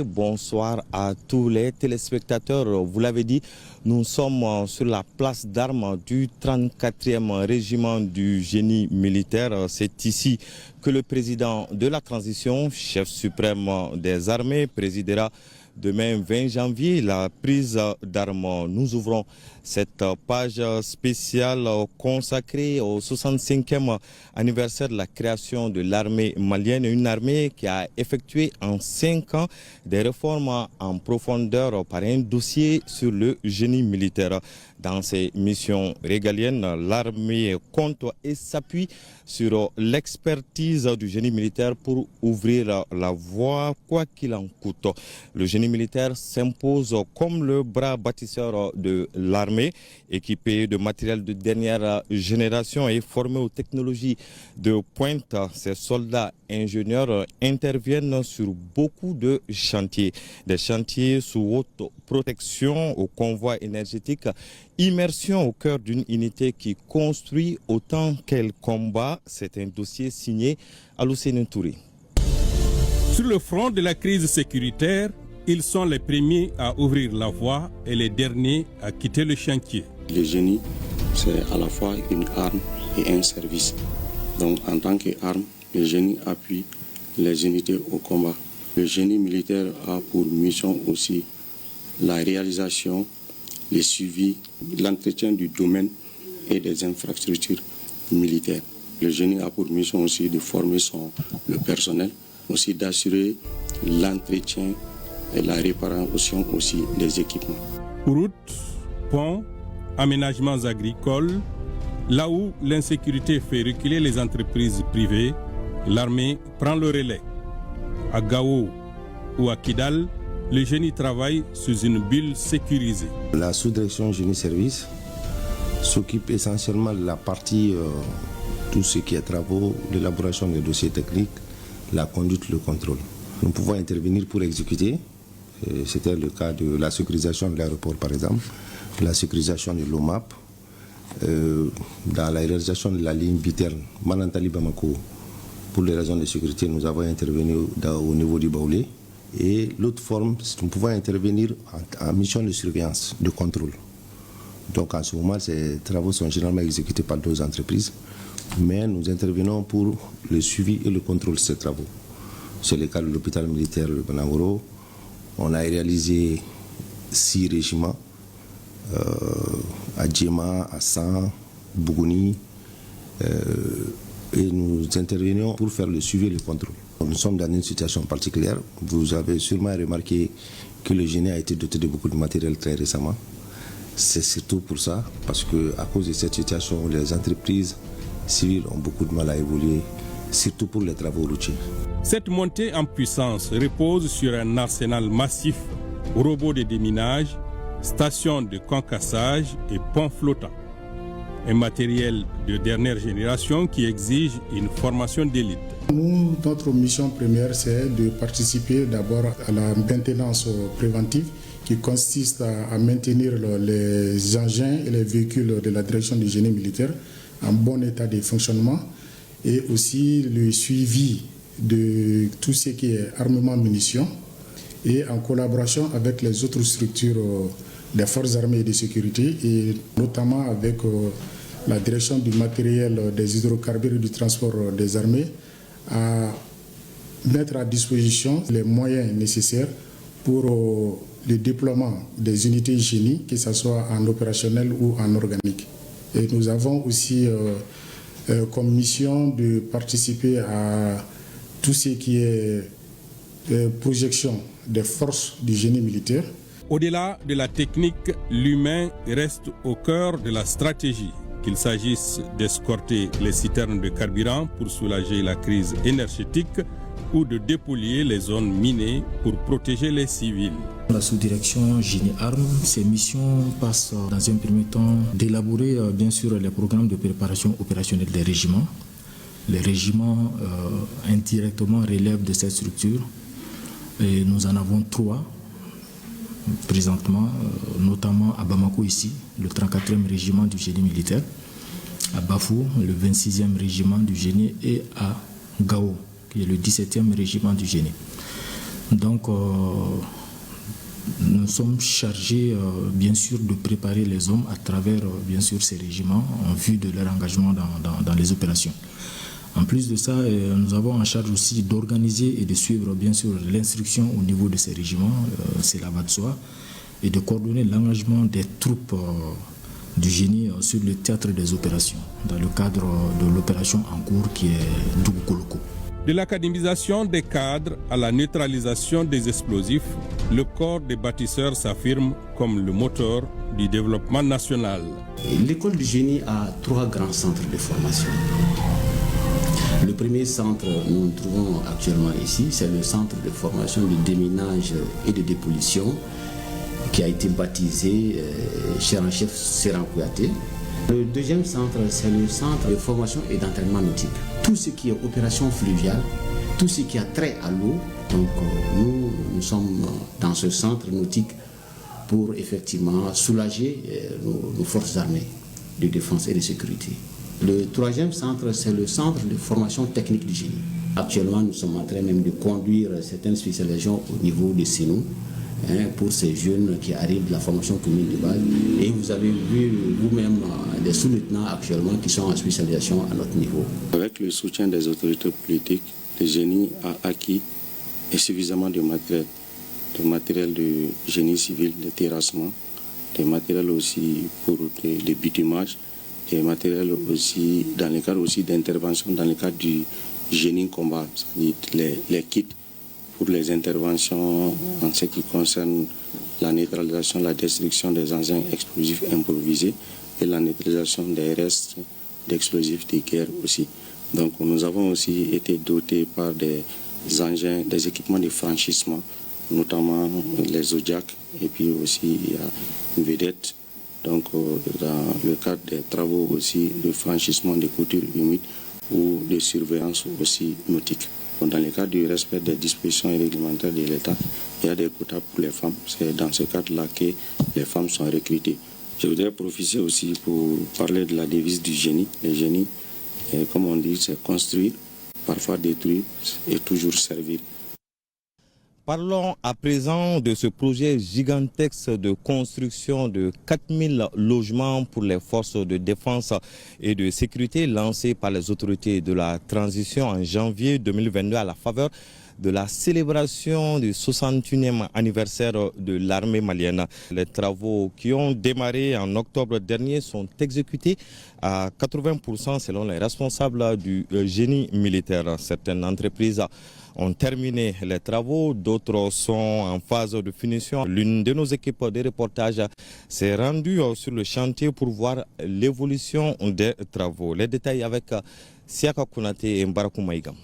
Bonsoir à tous les téléspectateurs. Vous l'avez dit, nous sommes sur la place d'armes du 34e régiment du génie militaire. C'est ici que le président de la transition, chef suprême des armées, présidera demain 20 janvier la prise d'armes. Nous ouvrons cette page spéciale consacrée au 65e anniversaire de la création de l'armée malienne, une armée qui a effectué en 5 ans des réformes en profondeur par un dossier sur le génie militaire. Dans ses missions régaliennes, l'armée compte et s'appuie sur l'expertise du génie militaire pour ouvrir la voie, quoi qu'il en coûte. Le génie militaire s'impose comme le bras bâtisseur de l'armée, équipé de matériel de dernière génération et formé aux technologies de pointe. Ces soldats ingénieurs interviennent sur beaucoup de chantiers. Des chantiers sous haute protection, au convoi énergétique, immersion au cœur d'une unité qui construit autant qu'elle combat. C'est un dossier signé Aloussene Touré. Sur le front de la crise sécuritaire, ils sont les premiers à ouvrir la voie et les derniers à quitter le chantier. Le génie, c'est à la fois une arme et un service. Donc en tant qu'arme, le génie appuie les unités au combat. Le génie militaire a pour mission aussi la réalisation, le suivi, l'entretien du domaine et des infrastructures militaires. Le génie a pour mission aussi de former le personnel, aussi d'assurer l'entretien et la réparation aussi des équipements. Routes, ponts, aménagements agricoles, là où l'insécurité fait reculer les entreprises privées, l'armée prend le relais. À Gao ou à Kidal, le génie travaille sous une bulle sécurisée. La sous-direction génie service s'occupe essentiellement de la partie, tout ce qui est travaux, l'élaboration des dossiers techniques, la conduite, le contrôle. Nous pouvons intervenir pour exécuter. C'était le cas de la sécurisation de l'aéroport par exemple, la sécurisation de l'OMAP, dans la réalisation de la ligne biterne Manantali-Bamako. Pour les raisons de sécurité, nous avons intervenu au niveau du Baoulé. Et l'autre forme, nous pouvons intervenir en mission de surveillance, de contrôle. Donc en ce moment, ces travaux sont généralement exécutés par d'autres entreprises, mais nous intervenons pour le suivi et le contrôle de ces travaux. C'est le cas de l'hôpital militaire de Banangoro. On a réalisé 6 régiments, à Djema, à San, Bougouni, et nous intervenions pour faire le suivi et le contrôle. Nous sommes dans une situation particulière. Vous avez sûrement remarqué que le génie a été doté de beaucoup de matériel très récemment. C'est surtout pour ça, parce qu'à cause de cette situation, les entreprises civiles ont beaucoup de mal à évoluer, surtout pour les travaux routiers. Cette montée en puissance repose sur un arsenal massif, robots de déminage, stations de concassage et ponts flottants. Un matériel de dernière génération qui exige une formation d'élite. Nous, notre mission première, c'est de participer d'abord à la maintenance préventive qui consiste à maintenir les engins et les véhicules de la direction du génie militaire en bon état de fonctionnement et aussi le suivi de tout ce qui est armement munitions et en collaboration avec les autres structures des forces armées et de sécurité et notamment avec la direction du matériel des hydrocarbures et du transport des armées à mettre à disposition les moyens nécessaires pour le déploiement des unités génie, que ce soit en opérationnel ou en organique. Et nous avons aussi comme mission de participer à tout ce qui est projection des forces du génie militaire. Au-delà de la technique, l'humain reste au cœur de la stratégie. Qu'il s'agisse d'escorter les citernes de carburant pour soulager la crise énergétique ou de dépolluer les zones minées pour protéger les civils. La sous-direction Génie Armes, ses missions passent dans un premier temps d'élaborer bien sûr les programmes de préparation opérationnelle des régiments. Les régiments indirectement relèvent de cette structure et nous en avons 3 présentement, notamment à Bamako ici, le 34e régiment du génie militaire, à Bafou, le 26e régiment du génie et à Gao, qui est le 17e régiment du génie. Donc, nous sommes chargés, bien sûr, de préparer les hommes à travers, bien sûr, ces régiments en vue de leur engagement dans les opérations. En plus de ça, nous avons en charge aussi d'organiser et de suivre, bien sûr, l'instruction au niveau de ces régiments, c'est la va de soi, et de coordonner l'engagement des troupes du génie sur le théâtre des opérations, dans le cadre de l'opération en cours qui est Dougou-Koloko. De l'académisation des cadres à la neutralisation des explosifs, le corps des bâtisseurs s'affirme comme le moteur du développement national. L'école du génie a 3 grands centres de formation. Le premier centre, nous nous trouvons actuellement ici, c'est le centre de formation de déminage et de dépollution qui a été baptisé cher en chef Seran Kouyaté. Le deuxième centre, c'est le centre de formation et d'entraînement nautique. Tout ce qui est opération fluviale, tout ce qui a trait à l'eau. Donc nous sommes dans ce centre nautique pour effectivement soulager nos forces armées de défense et de sécurité. Le troisième centre, c'est le centre de formation technique du génie. Actuellement, nous sommes en train même de conduire certaines spécialisations au niveau de Sinou, pour ces jeunes qui arrivent de la formation commune de base. Et vous avez vu vous-même des sous-lieutenants actuellement qui sont en spécialisation à notre niveau. Avec le soutien des autorités politiques, le génie a acquis suffisamment de matériel de génie civil, de terrassement, des matériels aussi pour le bitumage, des matériels aussi dans le cadre aussi d'intervention dans le cadre du génie combat, c'est-à-dire les kits pour les interventions en ce qui concerne la neutralisation, la destruction des engins explosifs improvisés et la neutralisation des restes d'explosifs de guerre aussi. Donc nous avons aussi été dotés par des engins, des équipements de franchissement, notamment les Zodiac, et puis aussi il y a une vedette. Donc dans le cadre des travaux aussi de franchissement des coutures humides ou de surveillance aussi nautique. Dans le cadre du respect des dispositions réglementaires de l'État, il y a des quotas pour les femmes. C'est dans ce cadre-là que les femmes sont recrutées. Je voudrais profiter aussi pour parler de la devise du génie. Le génie, comme on dit, c'est construire, parfois détruire et toujours servir. Parlons à présent de ce projet gigantesque de construction de 4000 logements pour les forces de défense et de sécurité lancé par les autorités de la transition en janvier 2022 à la faveur de la célébration du 61e anniversaire de l'armée malienne. Les travaux qui ont démarré en octobre dernier sont exécutés à 80% selon les responsables du génie militaire. Certaines entreprises ont terminé les travaux, d'autres sont en phase de finition. L'une de nos équipes de reportage s'est rendue sur le chantier pour voir l'évolution des travaux. Les détails avec Siaka Konaté et Mbarakou Maïgam.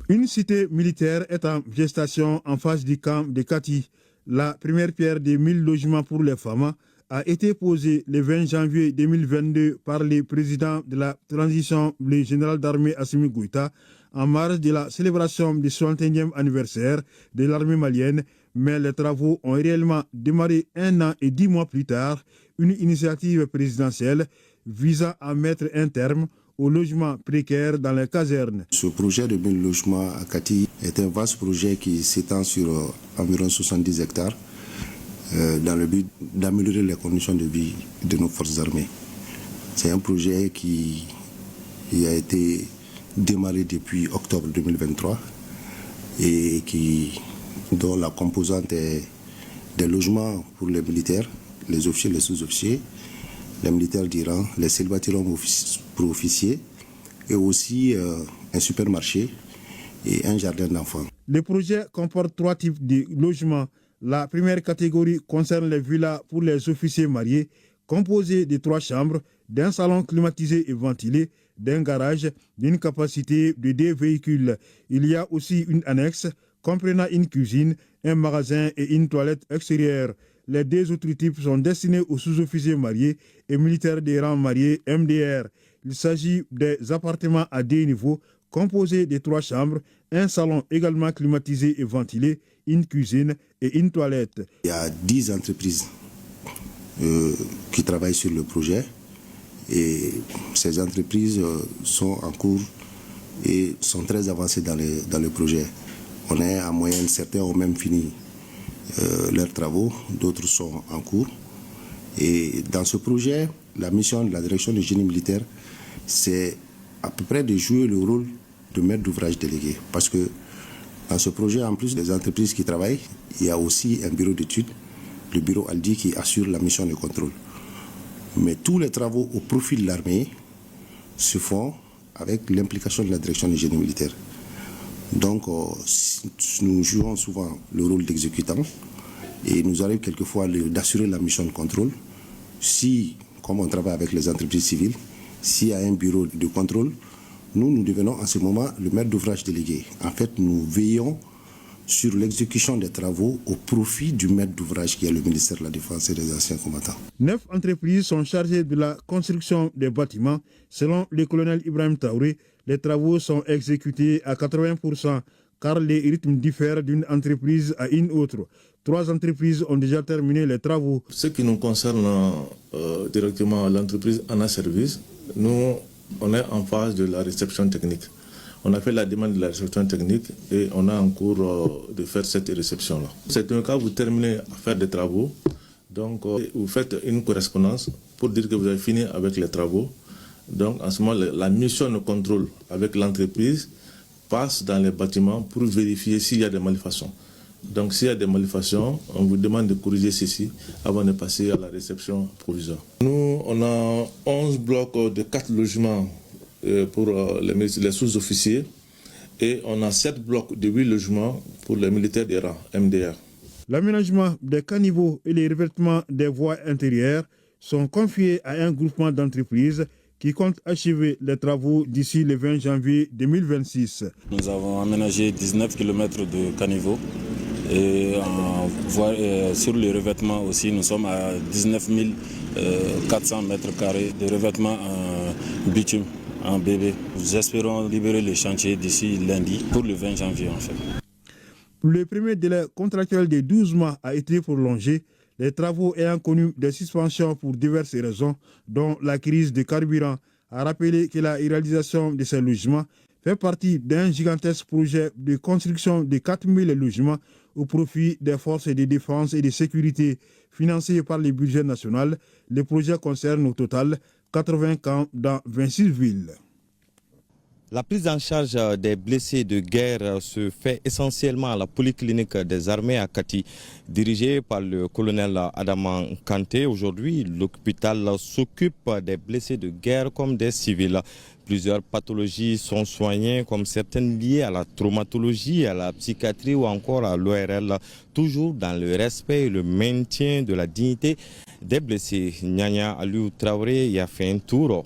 Une cité militaire est en gestation en face du camp de Kati. La première pierre des 1000 logements pour les femmes a été posée le 20 janvier 2022 par le président de la transition, le général d'armée Assimi Goïta, en marge de la célébration du 61e anniversaire de l'armée malienne, mais les travaux ont réellement démarré 1 an et 10 mois plus tard, une initiative présidentielle visant à mettre un terme aux logements précaires dans les casernes. Ce projet de 1000 logements à Kati est un vaste projet qui s'étend sur environ 70 hectares dans le but d'améliorer les conditions de vie de nos forces armées. C'est un projet qui a été démarré depuis octobre 2023 et dont la composante est des logements pour les militaires, les officiers, les sous-officiers, les militaires d'Iran, les célibataires pour officiers et aussi un supermarché et un jardin d'enfants. Le projet comporte 3 types de logements. La première catégorie concerne les villas pour les officiers mariés, composées de 3 chambres, d'un salon climatisé et ventilé, d'un garage, d'une capacité de 2 véhicules. Il y a aussi une annexe comprenant une cuisine, un magasin et une toilette extérieure. Les 2 autres types sont destinés aux sous-officiers mariés et militaires des rangs mariés MDR. Il s'agit des appartements à 2 niveaux, composés de 3 chambres, un salon également climatisé et ventilé, une cuisine et une toilette. Il y a 10 entreprises qui travaillent sur le projet et ces entreprises sont en cours et sont très avancées dans le projet. On est en moyenne, certains ont même fini leurs travaux, d'autres sont en cours. Et dans ce projet, la mission de la direction du génie militaire, c'est à peu près de jouer le rôle de maître d'ouvrage délégué. Parce que dans ce projet, en plus des entreprises qui travaillent, il y a aussi un bureau d'études, le bureau Aldi, qui assure la mission de contrôle. Mais tous les travaux au profit de l'armée se font avec l'implication de la direction du génie militaire. Donc, nous jouons souvent le rôle d'exécutant et il nous arrive quelquefois d'assurer la mission de contrôle. Si, comme on travaille avec les entreprises civiles, s'il y a un bureau de contrôle, nous devenons en ce moment le maître d'ouvrage délégué. En fait, nous veillons sur l'exécution des travaux au profit du maître d'ouvrage qui est le ministère de la Défense et des anciens combattants. 9 entreprises sont chargées de la construction des bâtiments. Selon le colonel Ibrahim Traoré, les travaux sont exécutés à 80% car les rythmes diffèrent d'une entreprise à une autre. 3 entreprises ont déjà terminé les travaux. Ce qui nous concerne directement, l'entreprise ANA Service, nous, on est en phase de la réception technique. On a fait la demande de la réception technique et on a en cours de faire cette réception-là. C'est un cas où vous terminez à faire des travaux, donc vous faites une correspondance pour dire que vous avez fini avec les travaux. Donc en ce moment, la mission de contrôle avec l'entreprise passe dans les bâtiments pour vérifier s'il y a des malfaçons. Donc s'il y a des malfaçons, on vous demande de corriger ceci avant de passer à la réception provisoire. Nous, on a 11 blocs de 4 logements pour les sous-officiers et on a 7 blocs de 8 logements pour les militaires des rangs, MDR. L'aménagement des caniveaux et les revêtements des voies intérieures sont confiés à un groupement d'entreprises qui compte achever les travaux d'ici le 20 janvier 2026. Nous avons aménagé 19 km de caniveaux et sur le revêtement aussi, nous sommes à 19 400 mètres carrés de revêtement en bitume, en bébé. Nous espérons libérer le chantier d'ici lundi pour le 20 janvier en fait. Le premier délai contractuel de 12 mois a été prolongé, les travaux ayant connu des suspensions pour diverses raisons, dont la crise de carburant, a rappelé que la réalisation de ces logements fait partie d'un gigantesque projet de construction de 4000 logements au profit des forces de défense et de sécurité financés par le budget national. Le projet concerne au total 80 camps dans 26 villes. La prise en charge des blessés de guerre se fait essentiellement à la polyclinique des armées à Kati, dirigée par le colonel Adaman Kanté. Aujourd'hui, l'hôpital s'occupe des blessés de guerre comme des civils. Plusieurs pathologies sont soignées, comme certaines liées à la traumatologie, à la psychiatrie ou encore à l'ORL, toujours dans le respect et le maintien de la dignité des blessés. Nyanya Aliou Traoré y a fait un tour.